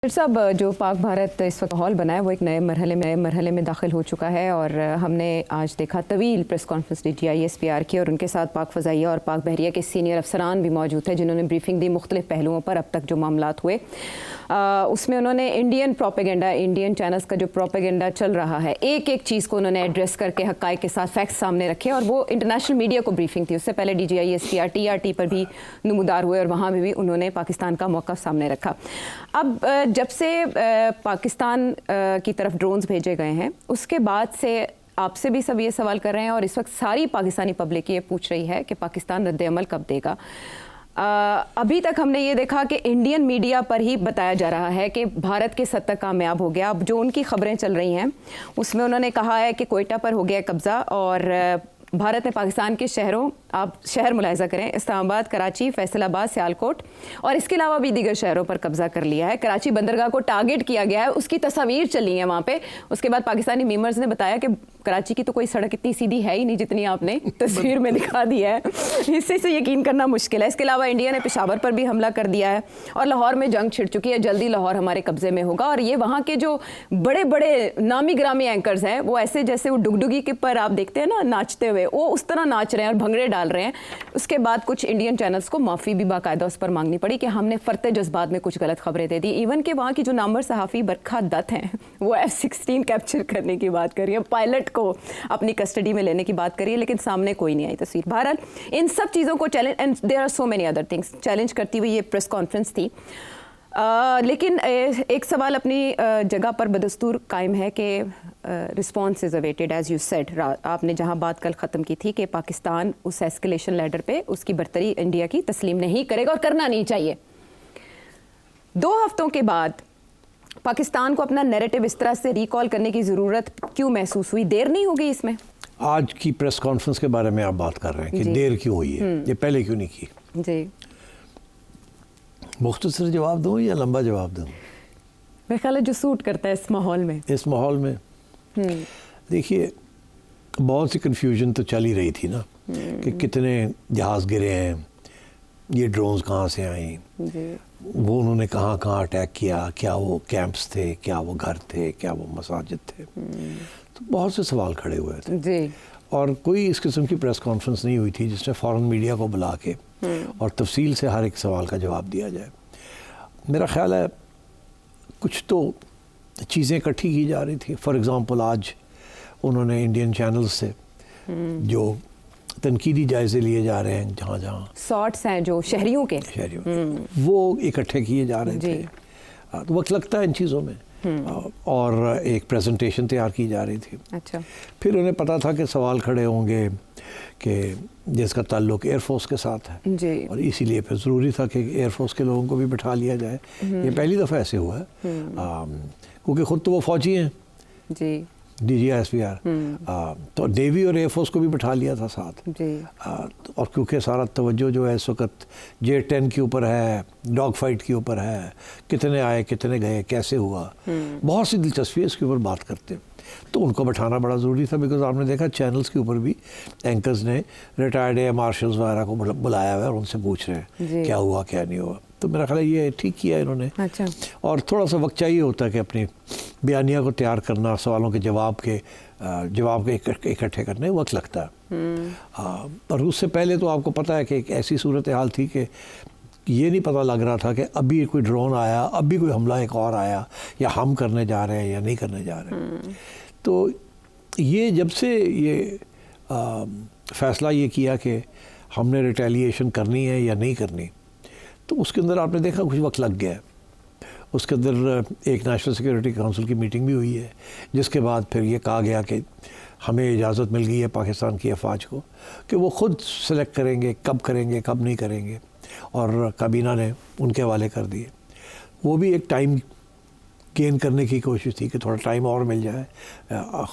फिर साहब, जो पाक भारत इस वक्त माहौल बना है वो एक नए मरहले में दाखिल हो चुका है और हमने आज देखा तवील प्रेस कॉन्फ्रेंस दी GISPR की और उनके साथ पाक फ़ज़ाइया और पाक बहरिया के सीनियर अफसरान भी मौजूद थे जिन्होंने ब्रीफिंग दी मुख्तलिफ पहलुओं पर अब तक जो मामलात हुए। उसमें उन्होंने इंडियन प्रोपेगेंडा, इंडियन चैनल्स का जो प्रोपेगेंडा चल रहा है, एक एक चीज़ को उन्होंने एड्रेस करके हक़ाइक़ के साथ फैक्ट्स सामने रखे और वो इंटरनेशनल मीडिया को ब्रीफिंग थी। उससे पहले DGISPR TRT पर भी नमूदार हुए और वहाँ भी उन्होंने पाकिस्तान का मौक़िफ़ सामने रखा। अब जब से पाकिस्तान की तरफ ड्रोन्स भेजे गए हैं उसके बाद से आपसे भी सब ये सवाल कर रहे हैं और इस वक्त सारी पाकिस्तानी पब्लिक ये पूछ रही है कि पाकिस्तान रद्द-ए-अमल कब देगा। अभी तक हमने ये देखा कि इंडियन मीडिया पर ही बताया जा रहा है कि भारत के सत्ता कामयाब हो गया। अब जो उनकी खबरें चल रही हैं उसमें उन्होंने कहा है कि कोयटा पर हो गया कब्ज़ा और भारत ने पाकिस्तान के शहरों, आप शहर मुलाहिज़ा करें, इस्लामाबाद, कराची, फैसलाबाद, सियालकोट और इसके अलावा भी दीगर शहरों पर कब्ज़ा कर लिया है। कराची बंदरगाह को टारगेट किया गया है, उसकी तस्वीर चली है वहाँ पे। उसके बाद पाकिस्तानी मीमर्स ने बताया कि कराची की तो कोई सड़क इतनी सीधी है ही नहीं जितनी आपने तस्वीर में दिखा दी है, इससे यकीन करना मुश्किल है। इसके अलावा इंडिया ने पेशावर पर भी हमला कर दिया है और लाहौर में जंग छिड़ चुकी है। जल्दी लाहौर हमारे कब्ज़े में होगा और ये वहाँ के जो बड़े बड़े नामी ग्रामी एंकर्स हैं वो ऐसे जैसे वो डुगडुगी के पर आप देखते हैं ना नाचते हुए, वो उस तरह नाच रहे हैं और भंगड़े डाल रहे हैं। उसके बाद कुछ इंडियन चैनल्स को माफ़ी भी बाकायदा उस पर मांगनी पड़ी कि हमने फरते जज्बात में कुछ गलत खबरें दे दी। इवन के वहाँ की जो नामवर सहाफ़ी बरखा दत्त हैं वो F-16 कैप्चर करने की बात कर रही है, पायलट को अपनी कस्टडी में लेने की बात करी है, लेकिन सामने कोई नहीं आई तस्वीर। बहरहाल इन सब चीज़ों को challenge, and there are so many other things, challenge करती हुई ये प्रेस कॉन्फ्रेंस थी। लेकिन एक सवाल अपनी जगह पर बदस्तूर कायम है कि response is awaited as you said. आपने जहां बात कल ख़त्म की थी कि पाकिस्तान उस एस्केलेशन लैडर पे उसकी बर्तरी इंडिया की तस्लीम नहीं करेगा और करना नहीं चाहिए। 2 हफ्तों के बाद पाकिस्तान को अपना नैरेटिव इस तरह से रिकॉल करने की ज़रूरत क्यों महसूस हुई? देर नहीं हो गई इसमें? आज की प्रेस कॉन्फ्रेंस के बारे में आप बात कर रहे हैं कि देर क्यों हुई है, ये पहले क्यों नहीं की? जी, मुख्तसर जवाब दूँ या लंबा जवाब दूँ? मेरे ख्याल है जो सूट करता है इस माहौल में। देखिए, बहुत सी कन्फ्यूजन तो चल ही रही थी ना कि कितने जहाज़ गिरे हैं, ये ड्रोन्स कहाँ से आई, वो उन्होंने कहाँ कहाँ अटैक किया, क्या वो कैंप्स थे, क्या वो घर थे, क्या वो मसाजिद थे। तो बहुत से सवाल खड़े हुए थे जी। और कोई इस किस्म की प्रेस कॉन्फ्रेंस नहीं हुई थी जिसने फ़ौरन मीडिया को बुला के और तफसील से हर एक सवाल का जवाब दिया जाए। मेरा ख्याल है कुछ तो चीज़ें इकट्ठी की जा रही थी। फॉर एग्ज़ाम्पल आज उन्होंने इंडियन चैनल्स से जो तनकीदी जायज़े लिए जा रहे हैं, जहाँ जहाँ शॉर्ट्स हैं जो शहरियों के वो इकट्ठे किए जा रहे थे, तो वक्त लगता है इन चीज़ों में। और एक प्रेजेंटेशन तैयार की जा रही थी। अच्छा। फिर उन्हें पता था कि सवाल खड़े होंगे कि जिसका ताल्लुक एयरफोर्स के साथ है जी। और इसीलिए फिर ज़रूरी था कि एयरफोर्स के लोगों को भी बिठा लिया जाए। ये पहली दफ़ा ऐसे हुआ है क्योंकि ख़ुद तो वो फ़ौजी हैं जी, DGISPR, तो नेवी और एयरफोर्स को भी बिठा लिया था साथ जी। और क्योंकि सारा तवज्जो जो है इस वक्त J-10 के ऊपर है, डॉग फाइट के ऊपर है, कितने आए कितने गए कैसे हुआ, बहुत सी दिलचस्पी इसके ऊपर बात करते हैं, तो उनको बैठाना बड़ा ज़रूरी था। बिकॉज आपने देखा चैनल्स के ऊपर भी एंकर्स ने रिटायर्ड एयर मार्शल्स वगैरह को बुलाया हुआ है और उनसे पूछ रहे हैं क्या हुआ क्या नहीं हुआ। तो मेरा ख्याल है ये ठीक किया इन्होंने। अच्छा। और थोड़ा सा वक्त चाहिए होता है कि अपनी बयानिया को तैयार करना, सवालों के जवाब के इकट्ठे करने वक्त लगता है। और उससे पहले तो आपको पता है कि एक ऐसी सूरत हाल थी कि ये नहीं पता लग रहा था कि अभी कोई ड्रोन आया, अभी कोई हमला एक और आया, या हम करने जा रहे हैं या नहीं करने जा रहे हैं। तो ये जब से ये फ़ैसला ये किया कि हमने रिटेलिएशन करनी है या नहीं करनी, तो उसके अंदर आपने देखा कुछ वक्त लग गया है। उसके अंदर एक नेशनल सिक्योरिटी काउंसिल की मीटिंग भी हुई है, जिसके बाद फिर ये कहा गया कि हमें इजाज़त मिल गई है पाकिस्तान की अफवाज को कि वो ख़ुद सेलेक्ट करेंगे कब नहीं करेंगे, और काबीना ने उनके हवाले कर दिए। वो भी एक टाइम गेन करने की कोशिश थी कि थोड़ा टाइम और मिल जाए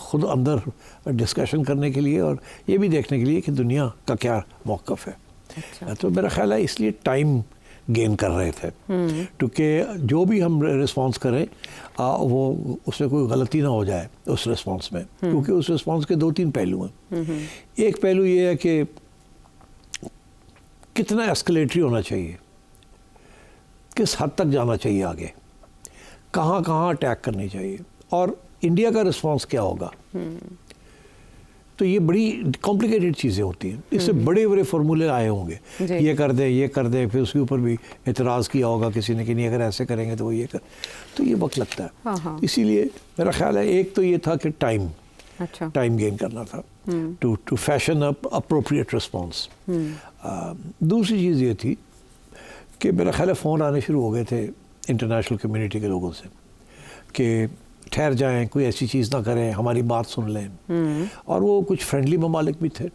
ख़ुद अंदर डिस्कशन करने के लिए और ये भी देखने के लिए कि दुनिया का क्या मौक़िफ़ है। अच्छा। तो मेरा ख्याल है इसलिए टाइम गेन कर रहे थे, क्योंकि जो भी हम रिस्पांस करें वो उसमें कोई गलती ना हो जाए उस रिस्पांस में, क्योंकि उस रिस्पांस के 2-3 पहलू हैं। एक पहलू ये है कि कितना एस्केलेटरी होना चाहिए, किस हद तक जाना चाहिए आगे, कहाँ कहाँ अटैक करनी चाहिए और इंडिया का रिस्पांस क्या होगा। तो ये बड़ी कॉम्प्लिकेटेड चीज़ें होती हैं। इससे बड़े बड़े फार्मूले आए होंगे, ये कर दे, फिर उसके ऊपर भी एतराज़ किया होगा किसी ने कि नहीं अगर ऐसे करेंगे तो वो ये कर, तो ये वक्त लगता है। हाँ। इसीलिए मेरा ख्याल है एक तो ये था कि टाइम गेन करना था, to fashion up appropriate response. दूसरी चीज़ ये थी कि मेरा ख्याल है फ़ोन आने शुरू हो गए थे इंटरनेशनल कम्युनिटी के लोगों से कि ठहर जाएं, कोई ऐसी चीज़ ना करें, हमारी बात सुन लें। और वो कुछ फ्रेंडली ममालिक भी थे।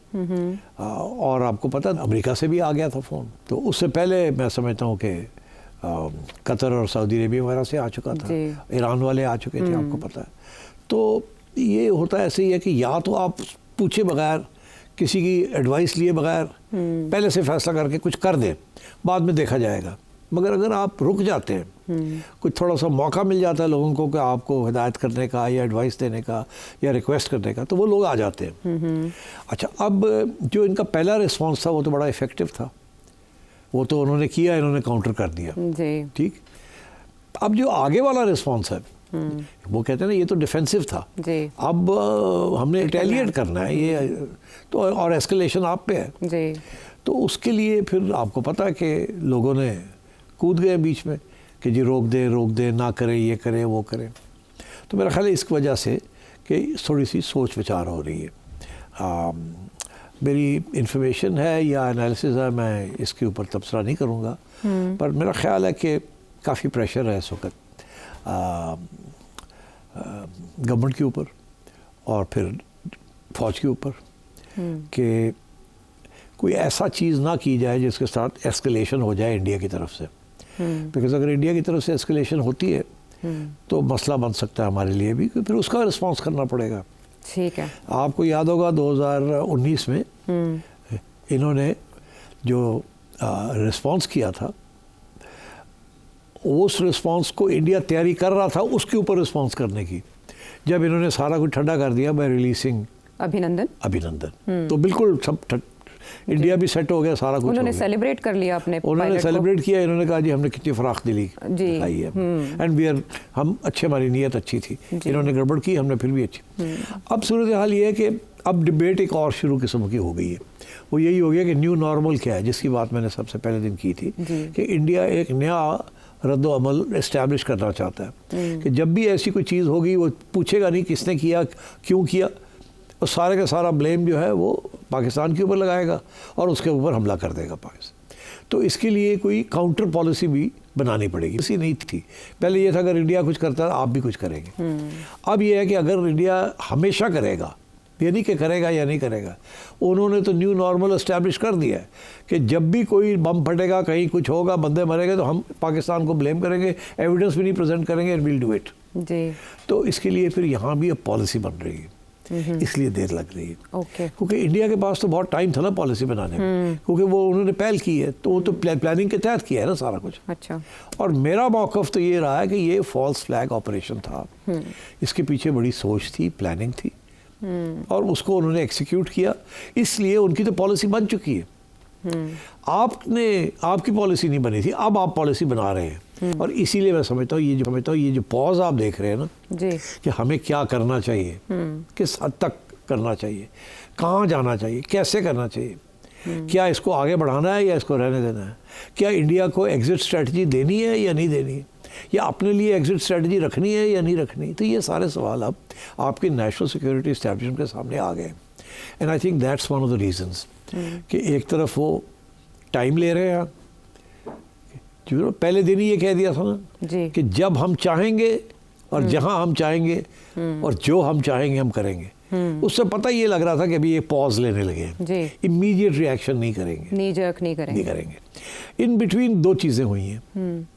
और आपको पता अमेरिका से भी आ गया था फ़ोन। तो उससे पहले मैं समझता हूँ कि कतर और सऊदी अरेबिया वगैरह से आ चुका था, ईरान वाले आ चुके थे, आपको पता है। तो ये होता ऐसे ही है कि या तो आप पूछे बगैर, किसी की एडवाइस लिए बगैर पहले से फैसला करके कुछ कर दें, बाद में देखा जाएगा। मगर अगर आप रुक जाते हैं, कुछ थोड़ा सा मौका मिल जाता है लोगों को कि आपको हिदायत करने का या एडवाइस देने का या रिक्वेस्ट करने का, तो वो लोग आ जाते हैं। अच्छा, अब जो इनका पहला रिस्पांस था वो तो बड़ा इफ़ेक्टिव था, वो तो उन्होंने किया, इन्होंने काउंटर कर दिया, ठीक। अब जो आगे वाला रिस्पांस है वो कहते हैं ना ये तो डिफेंसिव था, अब हमने रिटेलिएट करना है, ये तो और एस्केलेशन आप पे है। तो उसके लिए फिर आपको पता है कि लोगों ने कूद गए बीच में कि जी रोक दे, ना करें, ये करें, वो करें। तो मेरा ख्याल है इस वजह से कि थोड़ी सी सोच विचार हो रही है। मेरी इन्फॉर्मेशन है या एनालिसिस है, मैं इसके ऊपर तबसरा नहीं करूँगा, पर मेरा ख्याल है कि काफ़ी प्रेशर है इस वक्त गवर्नमेंट के ऊपर और फिर फौज के ऊपर कि कोई ऐसा चीज़ ना की जाए जिसके साथ एस्केलेशन हो जाए इंडिया की तरफ से। बिकॉज अगर इंडिया की तरफ से एस्केलेशन होती है तो मसला बन सकता है हमारे लिए भी, फिर उसका रिस्पांस करना पड़ेगा। ठीक है। आपको याद होगा 2019 में इन्होंने जो रिस्पांस किया था, उस रिस्पांस को इंडिया तैयारी कर रहा था उसके ऊपर रिस्पांस करने की, जब इन्होंने सारा कुछ ठंडा कर दिया बाय रिलीजिंग अभिनंदन। तो बिल्कुल सब इंडिया भी सेट हो गया, सारा कुछ उन्होंने सेलिब्रेट कर लिया अपने, उन्होंने सेलिब्रेट किया, इन्होंने कहा जी हमने कितनी फराख दिली दिखाई है एंड हम अच्छे, हमारी नीयत अच्छी थी, इन्होंने गड़बड़ की, हमने फिर भी अच्छी। अब सूरत हाल ये है कि अब डिबेट एक और शुरू किस्म की हो गई है, वो यही हो गया कि न्यू नॉर्मल क्या है, जिसकी बात मैंने सबसे पहले दिन की थी कि इंडिया एक नया रद्द अमल इस्टेब्लिश करना चाहता है कि जब भी ऐसी कोई चीज़ होगी वो पूछेगा नहीं किसने किया, क्यों किया, और सारे का सारा ब्लेम जो है वो पाकिस्तान के ऊपर लगाएगा और उसके ऊपर हमला कर देगा पाकिस्तान। तो इसके लिए कोई काउंटर पॉलिसी भी बनानी पड़ेगी, ऐसी नहीं थी पहले। ये था अगर इंडिया कुछ करता है आप भी कुछ करेंगे। अब ये है कि अगर इंडिया हमेशा करेगा, ये नहीं कि करेगा या नहीं करेगा, उन्होंने तो न्यू नॉर्मल इस्टेब्लिश कर दिया है कि जब भी कोई बम फटेगा, कहीं कुछ होगा, बंदे मरेंगे, तो हम पाकिस्तान को ब्लेम करेंगे, एविडेंस भी नहीं प्रेजेंट करेंगे एंड विल डू इट। तो इसके लिए फिर यहाँ भी अब पॉलिसी बन रही है, इसलिए देर लग रही है। क्योंकि इंडिया के पास तो बहुत टाइम था ना पॉलिसी बनाने में, क्योंकि वो उन्होंने पहल की है, तो वो तो प्लानिंग के तहत किया है ना सारा कुछ। अच्छा। और मेरा मौक़िफ़ तो ये रहा है कि ये फॉल्स फ्लैग ऑपरेशन था, इसके पीछे बड़ी सोच थी, प्लानिंग थी, और उसको उन्होंने एग्जीक्यूट किया, इसलिए उनकी तो पॉलिसी बन चुकी है। आपकी पॉलिसी नहीं बनी थी, अब आप पॉलिसी बना रहे हैं, और इसीलिए मैं समझता हूँ ये जो पॉज आप देख रहे हैं ना कि हमें क्या करना चाहिए, किस हद तक करना चाहिए, कहाँ जाना चाहिए, कैसे करना चाहिए, क्या इसको आगे बढ़ाना है या इसको रहने देना है, क्या इंडिया को एग्जिट स्ट्रेटजी देनी है या नहीं देनी है, या अपने लिए एग्जिट स्ट्रेटजी रखनी है या नहीं रखनी। तो ये सारे सवाल अब आपके नेशनल सिक्योरिटी एस्टैब्लिशमेंट के सामने आ गए, and I think that's one of the reasons कि एक तरफ वो टाइम ले रहे हैं, जो पहले दिन ही ये कह दिया था ना कि जब हम चाहेंगे और जहां हम चाहेंगे और जो हम चाहेंगे हम करेंगे, उससे पता ये लग रहा था कि अभी ये पॉज लेने लगे हैं, इमीडिएट रिएक्शन नहीं करेंगे, नहीं करेंगे। इन बिटवीन दो चीज़ें हुई हैं।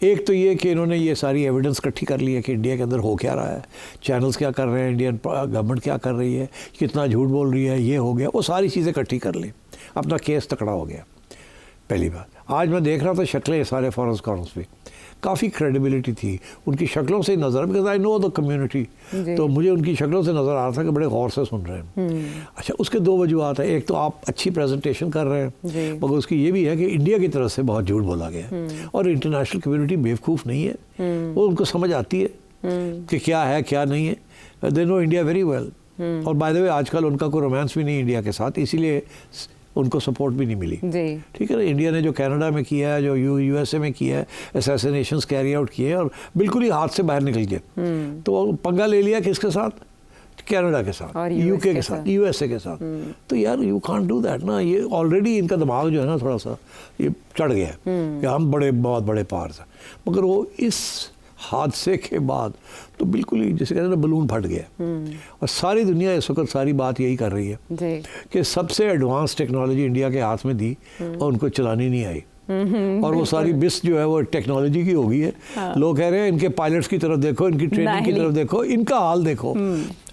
एक तो ये कि इन्होंने ये सारी एविडेंस इकट्ठी कर ली है कि इंडिया के अंदर हो क्या रहा है, चैनल्स क्या कर रहे हैं, इंडियन गवर्नमेंट क्या कर रही है, कितना झूठ बोल रही है, ये हो गया, वो सारी चीज़ें इकट्ठी कर ली, अपना केस तकड़ा हो गया। पहली बात, आज मैं देख रहा था शक्लें सारे फॉरेन कॉर्नर्स पे, काफ़ी क्रेडिबिलिटी थी उनकी शक्लों से नज़र, because I know the community, तो मुझे उनकी शक्लों से नज़र आ रहा था कि बड़े गौर से सुन रहे हैं। अच्छा, उसके दो वजूहत है, एक तो आप अच्छी प्रेजेंटेशन कर रहे हैं, मगर उसकी ये भी है कि इंडिया की तरफ से बहुत झूठ बोला गया और इंटरनेशनल कम्युनिटी बेवकूफ़ नहीं है, वो उनको समझ आती है कि क्या है क्या नहीं है, they know India very well. और बाय द वे आजकल उनका कोई रोमांस भी नहीं इंडिया के साथ, इसीलिए उनको सपोर्ट भी नहीं मिली। ठीक है ना, इंडिया ने जो कनाडा में किया है, जो यूएसए में किया है, असैसिनेशंस कैरी आउट किए हैं और बिल्कुल ही हाथ से बाहर निकल गए, तो पंगा ले लिया किसके साथ, कनाडा के साथ, यूके के साथ, यूएसए के साथ। तो यार यू कांट डू दैट ना, ये ऑलरेडी इनका दिमाग जो है ना थोड़ा सा ये चढ़ गया है कि हम बहुत बड़े पावर हैं, मगर वो इस हादसे के बाद तो बिल्कुल ही जैसे कहते हैं ना बलून फट गया। और सारी दुनिया इस वक्त सारी बात यही कर रही है कि सबसे एडवांस टेक्नोलॉजी इंडिया के हाथ में दी और उनको चलानी नहीं आई, और वो सारी बिस जो है वो टेक्नोलॉजी की हो गई है। लोग कह रहे हैं इनके पायलट्स की तरफ देखो, इनकी ट्रेनिंग की तरफ देखो, इनका हाल देखो,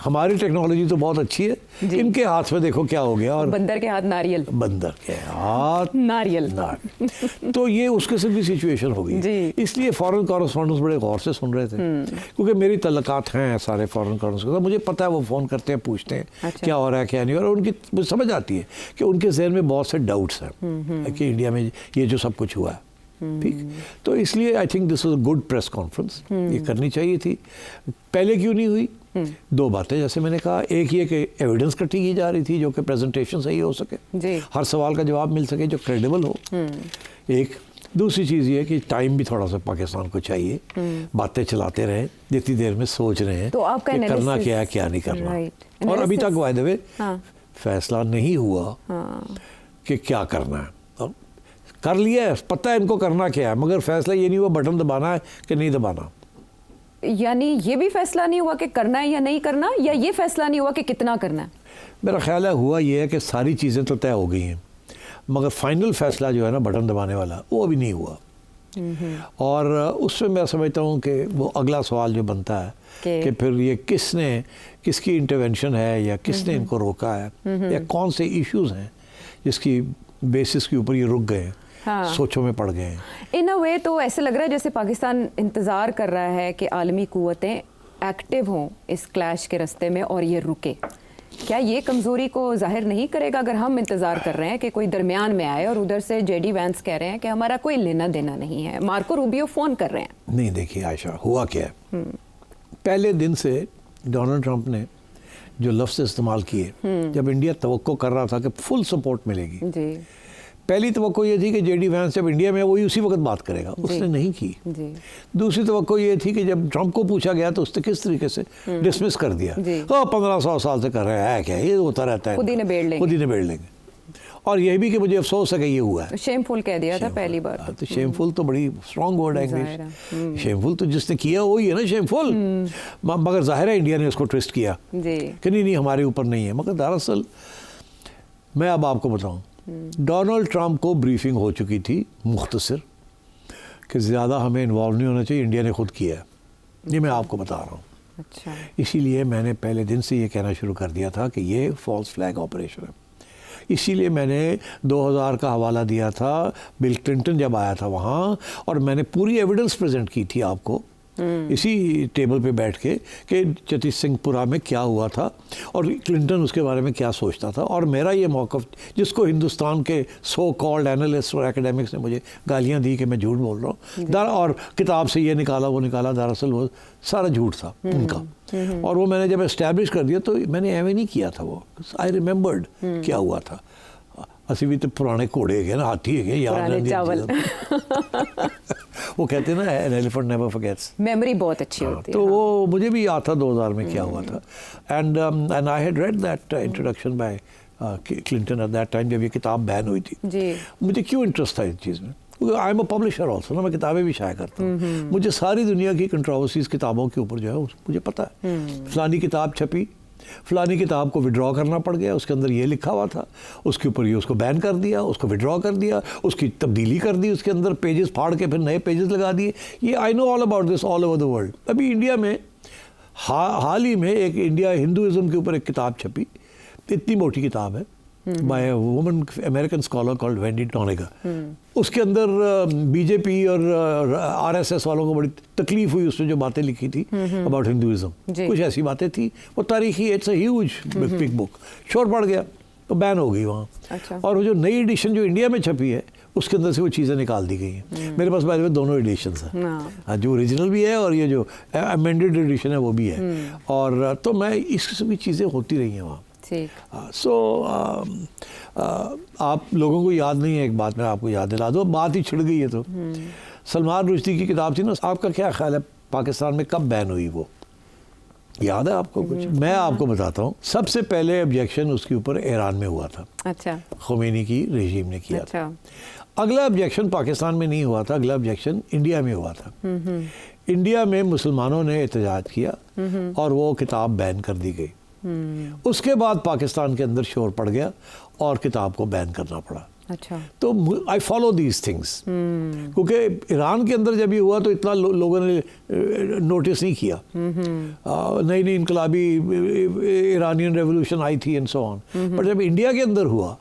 हमारी टेक्नोलॉजी तो बहुत अच्छी है, इनके हाथ में देखो क्या हो गया। और बंदर के हाथ नारियल, बंदर के हाथ नारियल। तो ये उस किस्म की सिचुएशन हो गई, इसलिए फॉरेन कॉरेस्पॉन्डेंट्स बड़े गौर से सुन रहे थे, क्योंकि मेरी तल्लकात हैं सारे फॉरेन कॉरेस्पॉन्डेंट्स, मुझे पता है वो फ़ोन करते हैं, पूछते हैं क्या हो रहा है क्या नहीं, और उनकी मुझे समझ आती है कि उनके जहन में बहुत से डाउट्स हैं कि इंडिया में ये जो सब कुछ हुआ है। ठीक, तो इसलिए I think this was a good press conference, ये करनी चाहिए थी। पहले क्यों नहीं हुई? दो बातें, जैसे मैंने कहा, एक ये कि एविडेंस इकट्ठी की जा रही थी जो कि प्रेजेंटेशन सही हो सके, हर सवाल का जवाब मिल सके जो क्रेडिबल हो। एक दूसरी चीज़ ये कि टाइम भी थोड़ा सा पाकिस्तान को चाहिए, बातें चलाते रहें, जितनी देर में सोच रहे हैं तो आपका कि करना क्या है क्या नहीं करना। और अभी तक वायदे हुए फैसला नहीं हुआ कि क्या करना है, कर लिया है, पता है इनको करना क्या है, मगर फैसला ये नहीं हुआ बटन दबाना है कि नहीं दबाना। यानी ये भी फैसला नहीं हुआ कि करना है या नहीं करना, या ये फैसला नहीं हुआ कि कितना करना है? मेरा ख्याल है हुआ ये है कि सारी चीज़ें तो तय हो गई हैं, मगर फाइनल फैसला जो है ना बटन दबाने वाला, वो अभी नहीं हुआ। और उसमें मैं समझता हूँ कि वो अगला सवाल जो बनता है कि फिर ये किसकी इंटरवेंशन है, या किसने इनको रोका है, या कौन से इश्यूज़ हैं जिसकी बेसिस के ऊपर ये रुक गए, सोचों में पड़ गए हैं। इन अ वे तो ऐसे लग रहा है जैसे पाकिस्तान इंतज़ार कर रहा है कि आलमी कुव्वतें एक्टिव हों इस क्लैश के रास्ते में और ये रुके। क्या ये कमज़ोरी को जाहिर नहीं करेगा अगर हम इंतज़ार कर रहे हैं कि कोई दरमियान में आए, और उधर से जेडी वैंस कह रहे हैं कि हमारा कोई लेना देना नहीं है, मार्को रूबियो फ़ोन कर रहे हैं? नहीं, देखिए आयशा, हुआ क्या है, पहले दिन से डोनाल्ड ट्रंप ने जो लफ्ज़ इस्तेमाल किए, जब इंडिया तवक्को कर रहा था कि फुल सपोर्ट मिलेगी, पहली तवक्को ये थी कि जेडी वैंस जब इंडिया में वही उसी वक्त बात करेगा, उसने नहीं की। दूसरी तवक्को ये थी कि जब ट्रंप को पूछा गया तो उसने किस तरीके से डिसमिस कर दिया, 1500 साल से कर रहे हैं क्या, ये होता रहता है, खुद ही निबेड़ लेंगे। और यह भी कि मुझे अफसोस है कि ये हुआ है, शेमफुल कह दिया था पहली बार। तो शेमफुल तो बड़ी स्ट्रॉन्ग वर्ड है इंग्लिश, शेमफुल तो जिसने किया वही है ना शेमफुल, मगर जाहिर है इंडिया ने उसको ट्विस्ट किया कि नहीं हमारे ऊपर नहीं है। मगर दरअसल मैं अब आपको बताऊं, डोनाल्ड ट्रंप को ब्रीफिंग हो चुकी थी मुख्तसर कि ज़्यादा हमें इन्वॉल्व नहीं होना चाहिए, इंडिया ने खुद किया है, ये मैं आपको बता रहा हूँ। अच्छा, इसीलिए मैंने पहले दिन से ये कहना शुरू कर दिया था कि ये फॉल्स फ्लैग ऑपरेशन है। इसीलिए मैंने 2000 का हवाला दिया था, बिल क्लिंटन जब आया था वहाँ, और मैंने पूरी एविडेंस प्रेजेंट की थी आपको इसी टेबल पे बैठ के कि चतीस सिंहपुरा में क्या हुआ था और क्लिंटन उसके बारे में क्या सोचता था। और मेरा ये मौक़िफ़, जिसको हिंदुस्तान के सो कॉल्ड एनालिस्ट और एकेडमिक्स ने मुझे गालियाँ दी कि मैं झूठ बोल रहा हूँ, और किताब से ये निकाला वो निकाला, दरअसल वो सारा झूठ था उनका। और वो मैंने जब एस्टैब्लिश कर दिया तो मैंने एवं नहीं किया था, वो आई रिमेंबर्ड क्या हुआ था। असी भी तो पुराने घोड़े है ना, हाथी है, याद वो कहते हैं ना, an elephant never forgets, memory बहुत अच्छी होती है। तो वो मुझे भी याद था 2000 में क्या हुआ था। And I had read that introduction by Clinton at that time, जब ये किताब बैन हुई थी। मुझे क्यों इंटरेस्ट था इस चीज़ में, क्योंकि I am a publisher also ना, मैं किताबें भी शाया करता हूँ। मुझे सारी दुनिया की कंट्रोवर्सीज किताबों के ऊपर जो है मुझे पता है। फलानी किताब छपी, फलानी किताब को विड्रॉ करना पड़ गया, उसके अंदर ये लिखा हुआ था, उसके ऊपर ये उसको बैन कर दिया, उसको विड्रॉ कर दिया, उसकी तब्दीली कर दी, उसके अंदर पेजेस फाड़ के फिर नए पेजेस लगा दिए। ये I know all about this all over the world. अभी इंडिया में हाल ही में एक इंडिया हिंदुइज्म के ऊपर एक किताब छपी, इतनी मोटी किताब है, by a woman American scholar called Wendy Doniger. उसके अंदर बीजेपी और आरएसएस वालों को बड़ी तकलीफ हुई, उसने जो बातें लिखी थी अबाउट हिंदुइज्म, कुछ ऐसी बातें थी, वो तारीखी, it's a huge big book, शोर पड़ गया तो बैन हो गई वहाँ। अच्छा। और वो जो नई एडिशन जो इंडिया में छपी है उसके अंदर से वो चीज़ें निकाल दी गई हैं। मेरे पास बाय द वे दोनों एडिशंस हैं, जो ओरिजिनल भी है और ये जो अमेंडेड एडिशन है वो भी है। और तो मैं इस किस्म की चीज़ें होती रही हैं वहाँ। सो आप लोगों को याद नहीं है, एक बात मैं आपको याद दिला दूँ, बात ही छिड़ गई है तो सलमान रुश्दी की किताब थी ना, आपका क्या ख्याल है पाकिस्तान में कब बैन हुई? वो याद है आपको कुछ? मैं आपको बताता हूँ। सबसे पहले ऑब्जेक्शन उसके ऊपर ईरान में हुआ था। अच्छा। खुमैनी की रेजीम ने किया अच्छा। था। अगला ऑब्जेक्शन पाकिस्तान में नहीं हुआ था, अगला ऑब्जेक्शन इंडिया में हुआ था। इंडिया में मुसलमानों ने एहतजाज किया और वो किताब बैन कर दी गई। उसके बाद पाकिस्तान के अंदर शोर पड़ गया और किताब को बैन करना पड़ा। अच्छा। तो आई फॉलो दीज थिंग्स, क्योंकि ईरान के अंदर जब ये हुआ तो इतना लोगों ने नोटिस नहीं किया। नई नई इनकलाबी ईरानियन रेवोल्यूशन आई थी एंड सो ऑन, पर जब इंडिया के अंदर हुआ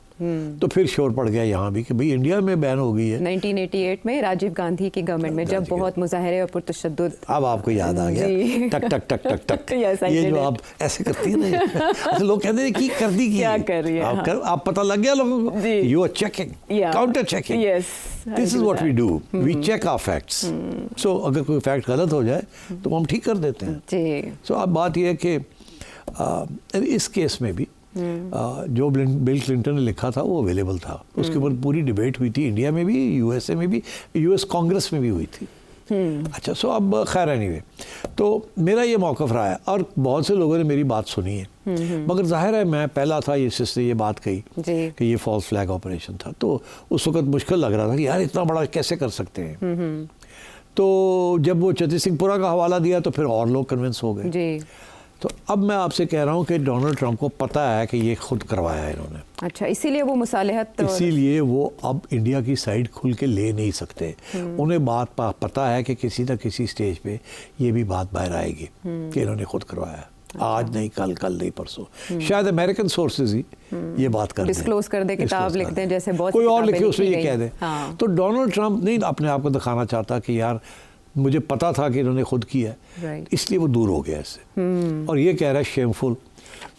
तो फिर शोर पड़ गया यहाँ भी कि भाई इंडिया में बैन हो गई है। 1988 में राजीव गांधी की गवर्नमेंट में जब बहुत मुजाहरे और पुरतशद्दुद। अब आपको याद आ गया, टक टक टक टक टक ये जो आप ऐसे करती है ना, लोग कहते हैं कि कर दी क्या कर रही है, आप पता लग गया लोगों को, you are checking, counter checking. This is what we do, we check our facts. So अगर कोई फैक्ट गलत हो जाए तो हम ठीक कर देते हैं। सो अब बात यह है कि इस केस में भी जो बिल क्लिंटन ने लिखा था वो अवेलेबल था, उसके ऊपर पूरी डिबेट हुई थी, इंडिया में भी, यूएसए में भी, यूएस कांग्रेस में भी हुई थी। अच्छा, सो अब खैर एनीवे, तो मेरा ये मौक़िफ़ रहा है और बहुत से लोगों ने मेरी बात सुनी है, मगर जाहिर है मैं पहला था जिसने ये बात कही कि ये फॉल्स फ्लैग ऑपरेशन था, तो उस वक्त मुश्किल लग रहा था कि यार इतना बड़ा कैसे कर सकते हैं। तो जब वो चतुर सिंहपुरा का हवाला दिया तो फिर और लोग कन्विंस हो गए। तो अब मैं आपसे कह रहा हूँ कि डोनाल्ड ट्रंप को पता है कि ये खुद करवाया है इन्होंने। अच्छा, इसीलिए वो मुसालहत, इसीलिए वो अब इंडिया की साइड खुल के ले नहीं सकते। उन्हें बात पता है कि किसी न किसी स्टेज पे ये भी बात बाहर आएगी कि इन्होंने खुद करवाया। आज नहीं, कल, कल नहीं, परसों। शायद अमेरिकन सोर्सेज ही ये बात कर डिस्क्लोज कर दे, किताब लिख दें, जैसे बहुत कोई और लिखे उसमें ये कह दे। तो डोनाल्ड ट्रंप नहीं अपने आप को दिखाना चाहता कि यार मुझे पता था कि इन्होंने खुद किया है, इसलिए वो दूर हो गया इससे। और ये कह रहा है शेमफुल,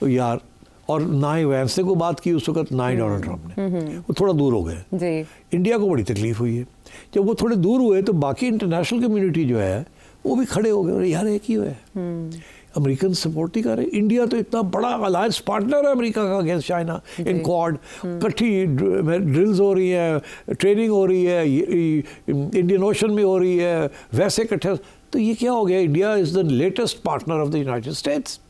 तो यार, और ना ही वैंस को बात की उस वक्त, ना ही डोनाल्ड ट्रंप ने, वो थोड़ा दूर हो गए। इंडिया को बड़ी तकलीफ हुई है। जब वो थोड़े दूर हुए तो बाकी इंटरनेशनल कम्युनिटी जो है वो भी खड़े हो गए, यार एक ही हुआ है, अमेरिकन सपोर्ट नहीं कर रहे। इंडिया तो इतना बड़ा अलायंस पार्टनर है अमेरिका का अगेंस्ट चाइना इन क्वाड, इकट्ठी ड्रिल्स हो रही है, ट्रेनिंग हो रही है, इंडियन ओशन में हो रही है, वैसे इकट्ठे। तो ये क्या हो गया? India is the latest partner of the United states.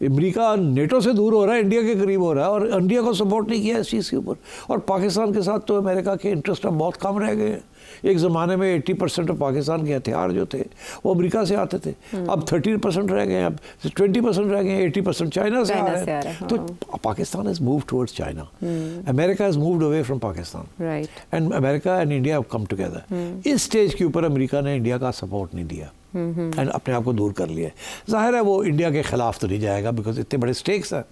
America NATO से दूर हो रहा है, इंडिया के करीब हो रहा है, और इंडिया को सपोर्ट नहीं किया इस चीज़ के ऊपर। और पाकिस्तान के साथ तो अमेरिका के इंटरेस्ट अब बहुत कम रह गए हैं। एक ज़माने में 80% ऑफ पाकिस्तान के हथियार जो थे वो अमेरिका से आते थे, अब 30% रह गए, अब 20% रह गए, 80% चाइना से आ रहे हैं। तो Pakistan has moved towards China, America has moved away from Pakistan, and America and India have come together. इस स्टेज के ऊपर अमेरिका ने इंडिया का सपोर्ट नहीं दिया एंड अपने आप को दूर कर लिया। जाहिर है वो इंडिया के खिलाफ तो नहीं जाएगा, बिकॉज इतने बड़े स्टेक्स हैं।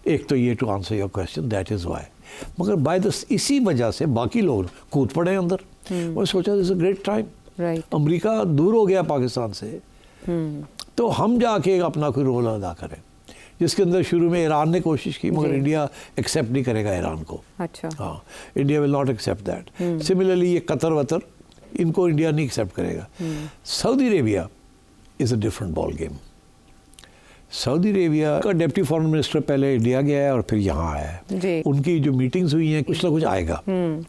एक तो ये, to answer your question, that is why. मगर बाय द इसी वजह से बाकी लोग कूद पड़े अंदर। वो सोचा this is a great time, America दूर हो गया पाकिस्तान से, तो हम जाके अपना कोई रोल अदा करें, जिसके अंदर शुरू में ईरान ने कोशिश की, मगर इंडिया एक्सेप्ट नहीं करेगा ईरान को। अच्छा, हाँ, India will not accept that. Similarly ये कतर वतर, इनको इंडिया नहीं एक्सेप्ट करेगा। Saudi Arabia is a different ball game. Saudi Arabia का डिप्टी फॉरेन मिनिस्टर पहले इंडिया गया है और फिर यहाँ आया है। उनकी जो मीटिंग्स हुई हैं, कुछ ना कुछ आएगा,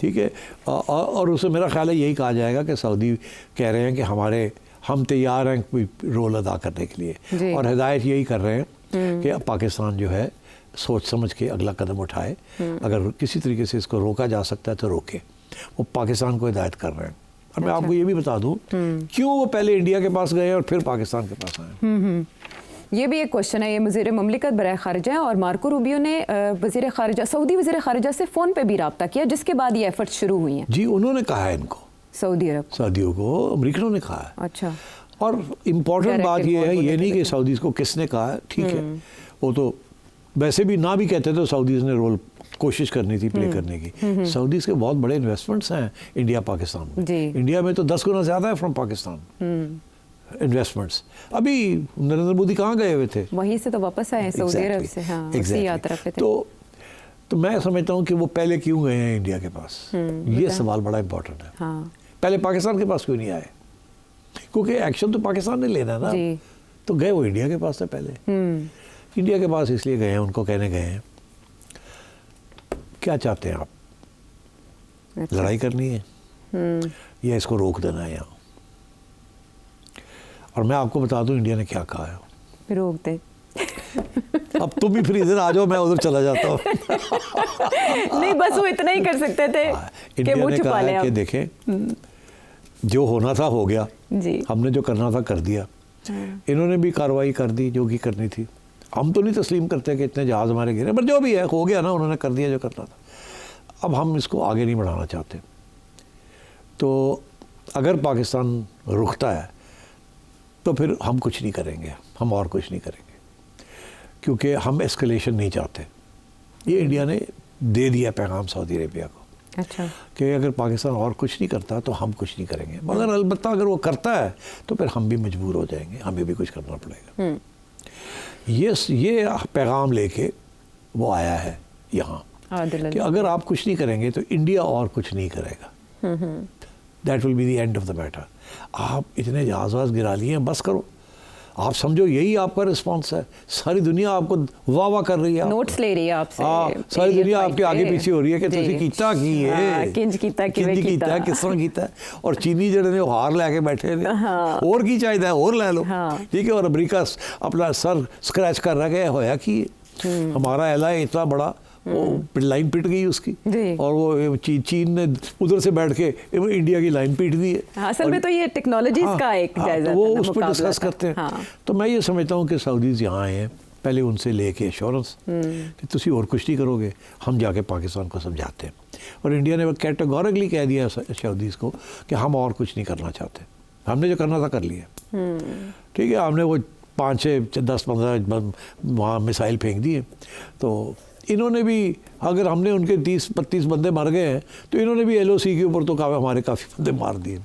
ठीक है। और उससे मेरा ख्याल है यही कहा जाएगा कि सऊदी कह रहे हैं कि हम तैयार हैं कोई रोल अदा करने के लिए, और हिदायत यही कर रहे हैं कि पाकिस्तान जो है सोच समझ के अगला कदम उठाए, अगर किसी तरीके से इसको रोका जा सकता है तो रोके। वो पाकिस्तान को हिदायत कर रहे हैं। और मैं आपको ये भी बता दूँ क्यों वो पहले इंडिया के पास गए और फिर पाकिस्तान के पास आए। ये भी एक क्वेश्चन है। ये वज़ीर ममलिकत बराए ख़ारिजा और मार्को रूबियो ने वज़ीर ख़ारिजा, सऊदी वज़ीर ख़ारिजा से फ़ोन पे भी रब्ता किया, जिसके बाद ये एफर्ट शुरू हुई हैं। जी, उन्होंने कहा है इनको, सऊदियों को अमरीकनों ने कहा है। अच्छा, और इम्पोर्टेंट बात ये है, ये नहीं कि सऊदीज़ को किसने कहा है, ठीक है, वो तो वैसे भी ना भी कहते तो सऊदीज़ ने रोल कोशिश करनी थी प्ले करने की। सऊदीज़ के बहुत बड़े इन्वेस्टमेंट्स हैं इंडिया पाकिस्तान में। इंडिया में तो 10 गुना ज़्यादा है फ्रॉम पाकिस्तान इन्वेस्टमेंट्स। अभी नरेंद्र मोदी कहाँ गए हुए थे? वहीं से तो वापस आए सऊदी अरब से। हाँ, उसी यात्रा पे थे। तो मैं समझता हूँ कि वो पहले क्यों गए हैं इंडिया के पास, ये सवाल बड़ा इंपॉर्टेंट है। हाँ। पहले पाकिस्तान के पास क्यों नहीं आए? क्योंकि एक्शन तो पाकिस्तान ने लेना ना, तो गए वो इंडिया के पास से पहले। इंडिया के पास इसलिए गए हैं, उनको कहने गए हैं क्या चाहते हैं आप? अच्छा। लड़ाई करनी है या इसको रोक देना है यहाँ? और मैं आपको बता दूं इंडिया ने क्या कहा है, रोक दे। अब तुम भी फिर इधर आ जाओ, मैं उधर चला जाता हूँ। नहीं, बस वो इतना ही कर सकते थे कि मुंह छुपा ले। कि देखें, जो होना था हो गया जी, हमने जो करना था कर दिया। इन्होंने भी कार्रवाई कर दी जो कि करनी थी। हम तो नहीं तस्लीम करते कि इतने जहाज़ हमारे गिरे, पर जो भी है हो गया ना, उन्होंने कर दिया जो करना था। अब हम इसको आगे नहीं बढ़ाना चाहते। तो अगर पाकिस्तान रुकता है तो फिर हम कुछ नहीं करेंगे, हम और कुछ नहीं करेंगे, क्योंकि हम एस्केलेशन नहीं चाहते। ये इंडिया ने दे दिया पैगाम सऊदी अरेबिया को। अच्छा। कि अगर पाकिस्तान और कुछ नहीं करता तो हम कुछ नहीं करेंगे, मगर अलबत्ता अगर वो करता है तो फिर हम भी मजबूर हो जाएंगे, हमें भी कुछ करना पड़ेगा। ये पैगाम लेके वो आया है यहाँ कि अगर आप कुछ नहीं करेंगे तो इंडिया और कुछ नहीं करेगा। That will be the end of the matter. आप इतने जहाज़ वहाज़ गिरा लिए हैं, बस करो। आप समझो यही आपका रिस्पांस है। सारी दुनिया आपको वाह वाह कर रही है, नोट्स ले रही है आपसे। सारी दुनिया आपके आगे पीछे हो रही है कि तुसी कीता की है, किंज कीता किस तरह कीता है। और चीनी जड़े ने हार लेके बैठे ने, और की चाहिए और ले लो, ठीक है। और अमरीका अपना सर स्क्रैच कर रहा है, होया कि हमारा एलआई इतना बड़ा, वो लाइन पिट गई उसकी, और वो चीन ने उधर से बैठ के इंडिया की लाइन पीट दी है। असल में तो ये टेक्नोलॉजीज का एक जायजा, वो उस पर डिस्कस करते हैं। तो मैं ये समझता हूँ कि सऊदीज़ यहाँ आए हैं, पहले उनसे लेके एश्योरेंस कि तुसी और कुछ नहीं करोगे, हम जाके पाकिस्तान को समझाते हैं। और इंडिया ने कैटेगोरिकली कह दिया सऊदीज़ को कि हम और कुछ नहीं करना चाहते, हमने जो करना था कर लिया। ठीक है, हमने वो 5, 6, 10, 15 वहाँ मिसाइल फेंक दिए। तो इन्होंने भी, अगर हमने उनके 30-32 बंदे मार गए हैं तो इन्होंने भी LOC के ऊपर तो हमारे काफ़ी बंदे मार दिए।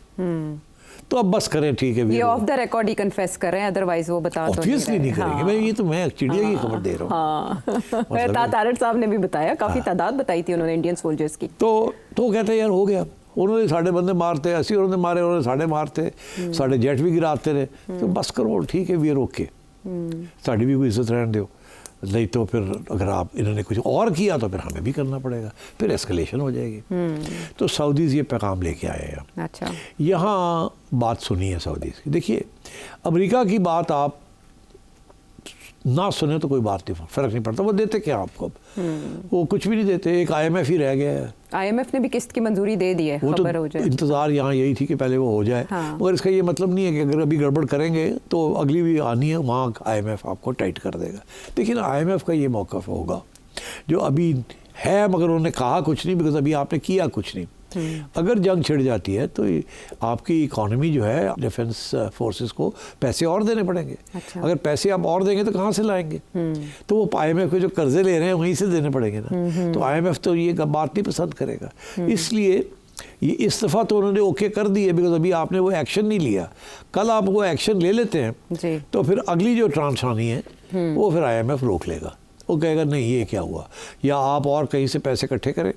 तो अब बस करें, ठीक है। ये of the record he confess कर रहे हैं, अदरवाइज वो बता तो ऑब्वियसली नहीं करेंगे। मैं चिड़िया की खबर दे रहा हूँ। तारड़ साहब ने भी बताया, काफ़ी तादाद बताई थी उन्होंने इंडियन सोल्जर्स की। तो कहते हैं यार हो गया, उन्होंने साढ़े बंदे मारते, 80 उन्होंने मारे, उन्होंने साढ़े मारते, साढ़े जेट भी गिराते रहे। तो बस करो, ठीक है, वी रोक के साड़ी भी कोई इज्जत रहने दो, नहीं तो फिर अगर आप इन्होंने कुछ और किया तो फिर हमें भी करना पड़ेगा, फिर एस्केलेशन हो जाएगी। तो सऊदीज़ ये पैगाम लेके आए हैं। अच्छा। यहाँ बात सुनी है सऊदीज़ की। देखिए, अमेरिका की बात आप ना सुने तो कोई बात नहीं, फ़र्क नहीं पड़ता। वो देते क्या आपको? वो कुछ भी नहीं देते। एक IMF ही रह गया है। IMF ने भी किस्त की मंजूरी दे दी है, खबर हो जाए। इंतज़ार यहाँ यही थी कि पहले वो हो जाए। मगर इसका ये मतलब नहीं है कि अगर अभी गड़बड़ करेंगे तो अगली भी आनी है, वहाँ IMF आपको टाइट कर देगा। देखिए ना, IMF का ये मौक़िफ़ होगा जो अभी है, मगर उन्होंने कहा कुछ नहीं, बिकॉज अभी आपने किया कुछ नहीं। अगर जंग छिड़ जाती है तो आपकी इकॉनमी जो है, डिफेंस फोर्सेस को पैसे और देने पड़ेंगे। अच्छा। अगर पैसे आप और देंगे तो कहाँ से लाएंगे? तो वो IMF के जो कर्जे ले रहे हैं वहीं से देने पड़ेंगे ना। तो IMF तो ये बात नहीं पसंद करेगा। इसलिए ये इस दफ़ा तो उन्होंने ओके कर दी है, बिकॉज अभी आपने वो एक्शन नहीं लिया। कल आप वो एक्शन ले लेते हैं तो फिर अगली जो ट्रांच आनी है वो फिर IMF रोक लेगा। वो कहेगा नहीं ये क्या हुआ, या आप और कहीं से पैसे इकट्ठे करें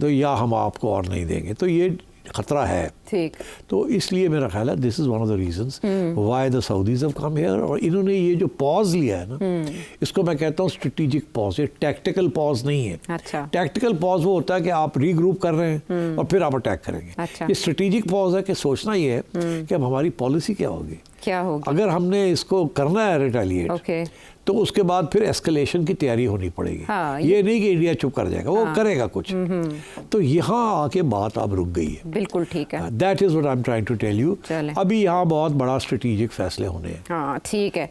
तो या हम आपको और नहीं देंगे। तो ये खतरा है। ठीक। तो इसलिए मेरा ख्याल है this is one of the reasons why the Saudis have come here. और इन्होंने ये जो पॉज लिया है ना, इसको मैं कहता हूँ स्ट्रेटेजिक पॉज। ये टैक्टिकल पॉज नहीं है। अच्छा। टैक्टिकल पॉज वो होता है कि आप रीग्रुप कर रहे हैं और फिर आप अटैक करेंगे। अच्छा। ये स्ट्रेटेजिक पॉज है कि सोचना ये है कि अब हमारी पॉलिसी क्या होगी, क्या होगी। अगर हमने इसको करना है रिटेलिएट, तो उसके बाद फिर एस्केलेशन की तैयारी होनी पड़ेगी। हाँ, ये नहीं कि इंडिया चुप कर जाएगा, वो करेगा कुछ। तो यहाँ आके बात अब रुक गई है। बिल्कुल ठीक है। That is what I am trying to tell you. अभी यहाँ बहुत बड़ा स्ट्रेटेजिक फैसले होने हैं। हाँ ठीक है।